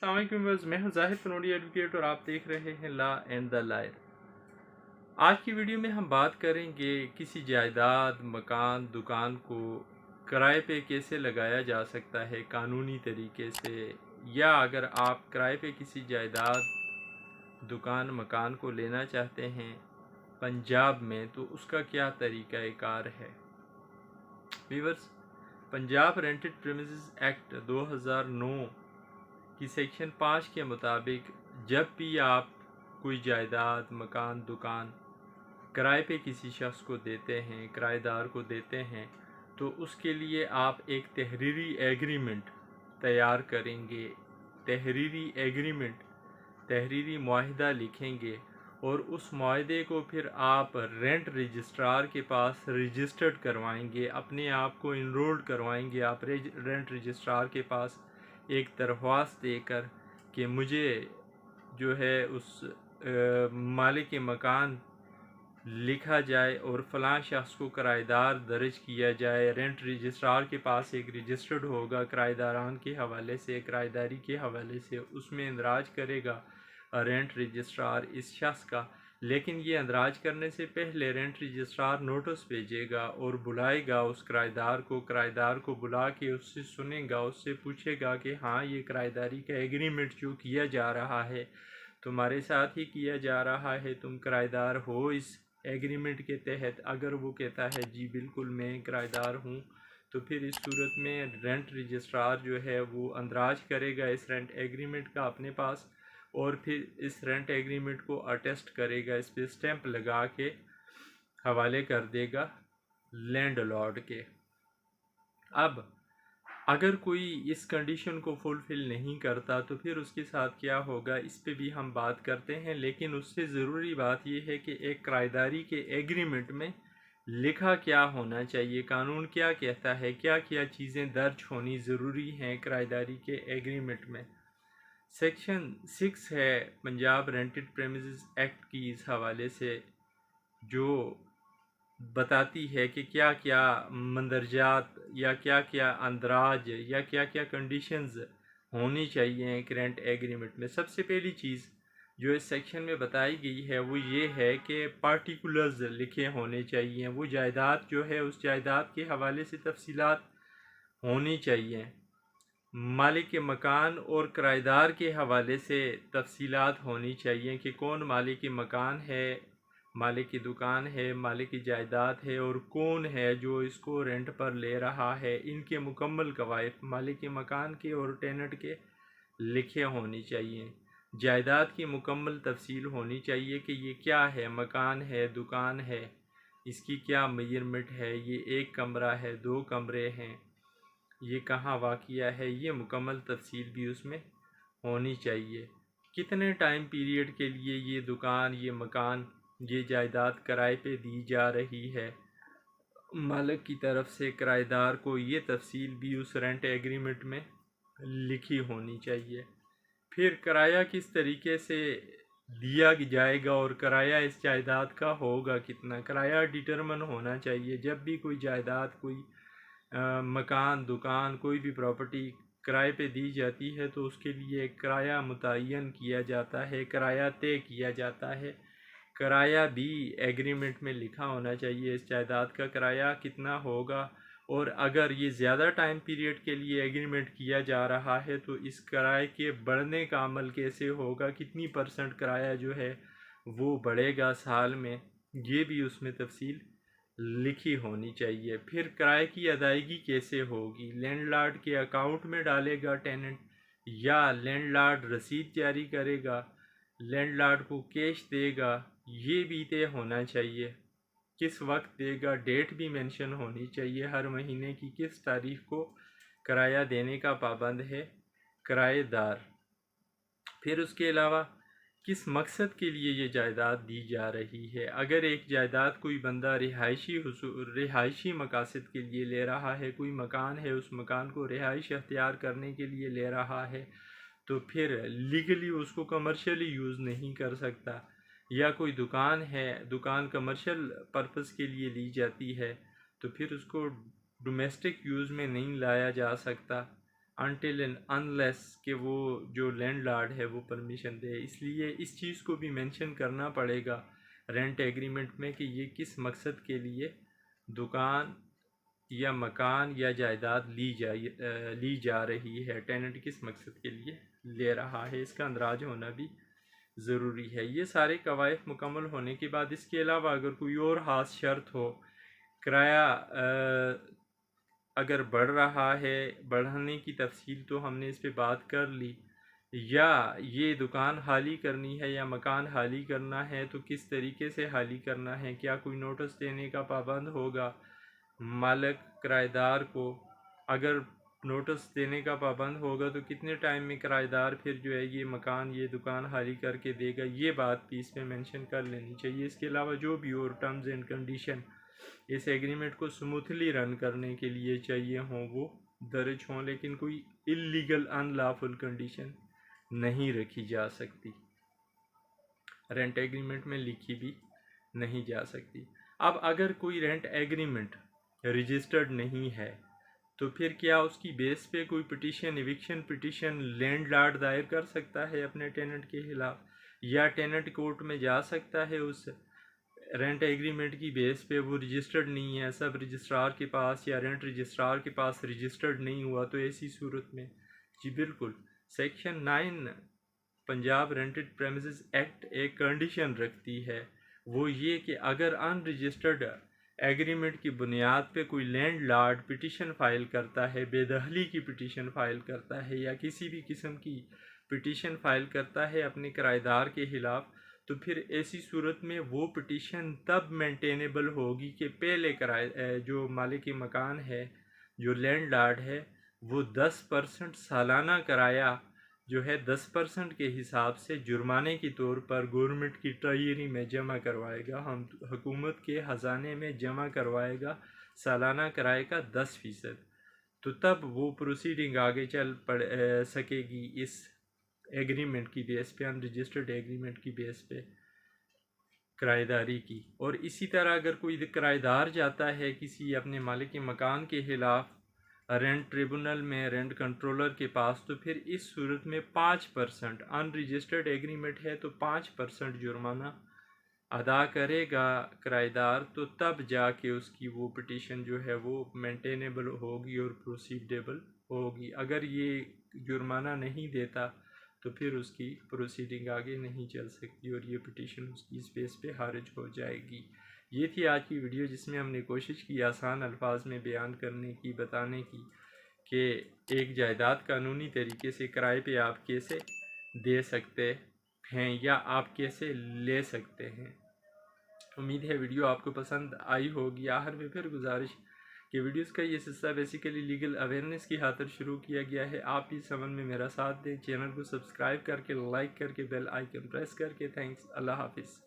السلام علیکم بس میں ہوں زاہد فنوڈی ایڈوکیٹ اور آپ دیکھ رہے ہیں لا اینڈ دا لائر۔ آج کی ویڈیو میں ہم بات کریں گے کسی جائیداد، مکان، دکان کو کرائے پہ کیسے لگایا جا سکتا ہے قانونی طریقے سے، یا اگر آپ کرائے پہ کسی جائیداد، دکان، مکان کو لینا چاہتے ہیں پنجاب میں تو اس کا کیا طریقہ کار ہے۔ Viewers, Punjab rented premises act 2009 کی سیکشن 5 کے مطابق جب بھی آپ کوئی جائیداد، مکان، دکان کرائے پہ کسی شخص کو دیتے ہیں، کرائے دار کو دیتے ہیں، تو اس کے لیے آپ ایک تحریری ایگریمنٹ تیار کریں گے، تحریری معاہدہ لکھیں گے، اور اس معاہدے کو پھر آپ رینٹ رجسٹرار کے پاس رجسٹرڈ کروائیں گے، اپنے آپ کو انرولڈ کروائیں گے آپ رینٹ رجسٹرار کے پاس ایک درخواست دے کر کہ مجھے جو ہے اس مالک مکان لکھا جائے اور فلاں شخص کو کرایہ دار درج کیا جائے۔ رینٹ رجسٹرار کے پاس ایک رجسٹرڈ ہوگا کرایہ داران کے حوالے سے، کرایہ داری کے حوالے سے، اس میں اندراج کرے گا رینٹ رجسٹرار اس شخص کا، لیکن یہ اندراج کرنے سے پہلے رینٹ رجسٹرار نوٹس بھیجے گا اور بلائے گا اس کرایہ دار کو بلا کے اس سے سنے گا، اس سے پوچھے گا کہ ہاں یہ کرایہ داری کا ایگریمنٹ جو کیا جا رہا ہے تمہارے ساتھ ہی کیا جا رہا ہے، تم کرایہ دار ہو اس ایگریمنٹ کے تحت۔ اگر وہ کہتا ہے جی بالکل میں کرایہ دار ہوں، تو پھر اس صورت میں رینٹ رجسٹرار جو ہے وہ اندراج کرے گا اس رینٹ ایگریمنٹ کا اپنے پاس، اور پھر اس رینٹ ایگریمنٹ کو اٹیسٹ کرے گا، اس پہ سٹیمپ لگا کے حوالے کر دے گا لینڈ لارڈ کے۔ اب اگر کوئی اس کنڈیشن کو فلفل نہیں کرتا تو پھر اس کے ساتھ کیا ہوگا، اس پہ بھی ہم بات کرتے ہیں، لیکن اس سے ضروری بات یہ ہے کہ ایک کرایہ داری کے ایگریمنٹ میں لکھا کیا ہونا چاہیے، قانون کیا کہتا ہے، کیا کیا چیزیں درج ہونی ضروری ہیں کرایہ داری کے ایگریمنٹ میں۔ سیکشن 6 ہے پنجاب رینٹڈ پریمیسز ایکٹ کی اس حوالے سے، جو بتاتی ہے کہ کیا کیا مندرجات یا کیا کیا اندراج یا کیا کیا کنڈیشنز ہونی چاہیے ایک رینٹ ایگریمنٹ میں۔ سب سے پہلی چیز جو اس سیکشن میں بتائی گئی ہے وہ یہ ہے کہ پارٹیکولرز لکھے ہونے چاہیے، وہ جائیداد جو ہے اس جائیداد کے حوالے سے تفصیلات ہونی چاہیے، مالک مکان اور کرایہ دار کے حوالے سے تفصیلات ہونی چاہیے کہ کون مالک مکان ہے، مالک کی دکان ہے، مالک کی جائیداد ہے، اور کون ہے جو اس کو رینٹ پر لے رہا ہے۔ ان کے مکمل قواعد مالک مکان کے اور ٹیننٹ کے لکھے ہونی چاہیے۔ جائیداد کی مکمل تفصیل ہونی چاہیے کہ یہ کیا ہے، مکان ہے، دکان ہے، اس کی کیا میجرمنٹ ہے، یہ ایک کمرہ ہے، 2 کمرے ہیں، یہ کہاں واقع ہے، یہ مکمل تفصیل بھی اس میں ہونی چاہیے۔ کتنے ٹائم پیریڈ کے لیے یہ دکان، یہ مکان، یہ جائیداد کرائے پہ دی جا رہی ہے، مالک کی طرف سے کرایہ دار کو یہ تفصیل بھی اس رینٹ ایگریمنٹ میں لکھی ہونی چاہیے۔ پھر کرایہ کس طریقے سے دیا جائے گا اور کرایہ اس جائیداد کا ہوگا کتنا، کرایہ ڈیٹرمن ہونا چاہیے۔ جب بھی کوئی جائیداد، کوئی مکان، دکان، کوئی بھی پراپرٹی کرائے پہ دی جاتی ہے تو اس کے لیے ایک کرایہ متعین کیا جاتا ہے، کرایہ طے کیا جاتا ہے، کرایہ بھی ایگریمنٹ میں لکھا ہونا چاہیے، اس جائیداد کا کرایہ کتنا ہوگا، اور اگر یہ زیادہ ٹائم پیریڈ کے لیے ایگریمنٹ کیا جا رہا ہے تو اس کرائے کے بڑھنے کا عمل کیسے ہوگا، کتنی پرسنٹ کرایہ جو ہے وہ بڑھے گا سال میں، یہ بھی اس میں تفصیل لکھی ہونی چاہیے۔ پھر کرائے کی ادائیگی کیسے ہوگی، لینڈ لارڈ کے اکاؤنٹ میں ڈالے گا ٹیننٹ، یا لینڈ لارڈ رسید جاری کرے گا، لینڈ لارڈ کو کیش دے گا، یہ بھی طے ہونا چاہیے۔ کس وقت دے گا، ڈیٹ بھی مینشن ہونی چاہیے، ہر مہینے کی کس تاریخ کو کرایہ دینے کا پابند ہے کرایہ دار۔ پھر اس کے علاوہ کس مقصد کے لیے یہ جائیداد دی جا رہی ہے۔ اگر ایک جائیداد کوئی بندہ رہائشی مقاصد کے لیے لے رہا ہے، کوئی مکان ہے، اس مکان کو رہائش اختیار کرنے کے لیے لے رہا ہے، تو پھر لیگلی اس کو کمرشلی یوز نہیں کر سکتا، یا کوئی دکان ہے، دکان کمرشل پرپس کے لیے لی جاتی ہے تو پھر اس کو ڈومیسٹک یوز میں نہیں لایا جا سکتا۔ until and unless کہ وہ جو لینڈ لارڈ ہے وہ پرمیشن دے. اس لیے اس چیز کو بھی مینشن کرنا پڑے گا رینٹ ایگریمنٹ میں کہ یہ کس مقصد کے لیے دکان یا مکان یا جائیداد لی جا رہی ہے، ٹیننٹ کس مقصد کے لیے لے رہا ہے، اس کا اندراج ہونا بھی ضروری ہے. یہ سارے قواعد مکمل ہونے کے بعد اس کے علاوہ اگر کوئی اور خاص شرط ہو، کرایہ اگر بڑھ رہا ہے، بڑھنے کی تفصیل تو ہم نے اس پہ بات کر لی، یا یہ دکان خالی کرنی ہے یا مکان خالی کرنا ہے تو کس طریقے سے خالی کرنا ہے، کیا کوئی نوٹس دینے کا پابند ہوگا مالک کرایہ دار کو، اگر نوٹس دینے کا پابند ہوگا تو کتنے ٹائم میں کرایہ دار پھر جو ہے یہ مکان یہ دکان خالی کر کے دے گا، یہ بات بھی اس میں مینشن کر لینی چاہیے. اس کے علاوہ جو بھی اور ٹرمز اینڈ کنڈیشن اس ایگریمنٹ کو سموتھلی رن کرنے کے لیے چاہیے ہوں وہ درج ہوں، لیکن کوئی اللیگل ان لافل کنڈیشن نہیں رکھی جا سکتی، رینٹ ایگریمنٹ میں لکھی بھی نہیں جا سکتی. اب اگر کوئی رینٹ ایگریمنٹ رجسٹرڈ نہیں ہے تو پھر کیا اس کی بیس پہ کوئی petition eviction petition landlord دائر کر سکتا ہے اپنے ٹیننٹ کے خلاف، یا ٹیننٹ کورٹ میں جا سکتا ہے اس رینٹ ایگریمنٹ کی بیس پہ وہ رجسٹرڈ نہیں ہے، سب رجسٹرار کے پاس یا رینٹ رجسٹرار کے پاس رجسٹرڈ نہیں ہوا، تو ایسی صورت میں جی بالکل section 9 Punjab rented premises act ایک کنڈیشن رکھتی ہے، وہ یہ کہ اگر ان رجسٹرڈ ایگریمنٹ کی بنیاد پہ کوئی لینڈ لارڈ پٹیشن فائل کرتا ہے، بے دخلی کی پٹیشن فائل کرتا ہے یا کسی بھی قسم کی پٹیشن فائل کرتا ہے اپنے کرایہ دار کے خلاف، تو پھر ایسی صورت میں وہ پٹیشن تب مینٹینیبل ہوگی کہ پہلے جو مالک مکان ہے، جو لینڈ لارڈ ہے، وہ 10% سالانہ کرایہ جو ہے 10% کے حساب سے جرمانے کے طور پر گورنمنٹ کی ٹریجری میں جمع کروائے گا، ہم حکومت کے خزانے میں جمع کروائے گا سالانہ کرائے کا 10%. تو تب وہ پروسیڈنگ آگے چل سکے گی اس ایگریمنٹ کی بیس پہ، ان رجسٹرڈ ایگریمنٹ کی بیس پہ کرایہ داری کی. اور اسی طرح اگر کوئی کرایہ دار جاتا ہے کسی اپنے مالک مکان کے خلاف رینٹ ٹریبونل میں رینٹ کنٹرولر کے پاس، تو پھر اس صورت میں 5% ان رجسٹرڈ ایگریمنٹ ہے تو 5% جرمانہ ادا کرے گا کرایہ دار، تو تب جا کے اس کی وہ پٹیشن جو ہے وہ مینٹینیبل ہوگی اور پروسیڈیبل ہوگی. اگر یہ جرمانہ نہیں دیتا تو پھر اس کی پروسیڈنگ آگے نہیں چل سکتی اور یہ پٹیشن اس کی اسپیس پہ خارج ہو جائے گی. یہ تھی آج کی ویڈیو جس میں ہم نے کوشش کی آسان الفاظ میں بیان کرنے کی، بتانے کی کہ ایک جائیداد قانونی طریقے سے کرائے پہ آپ کیسے دے سکتے ہیں یا آپ کیسے لے سکتے ہیں. امید ہے ویڈیو آپ کو پسند آئی ہوگی. آخر میں پھر گزارش کہ ویڈیوز کا یہ سلسلہ بیسیکلی لیگل اویئرنیس کی خاطر شروع کیا گیا ہے. آپ بھی اس عمل میں میرا ساتھ دیں، چینل کو سبسکرائب کر کے، لائک کر کے، بیل آئیکن پریس کر کے. تھینکس. اللہ حافظ.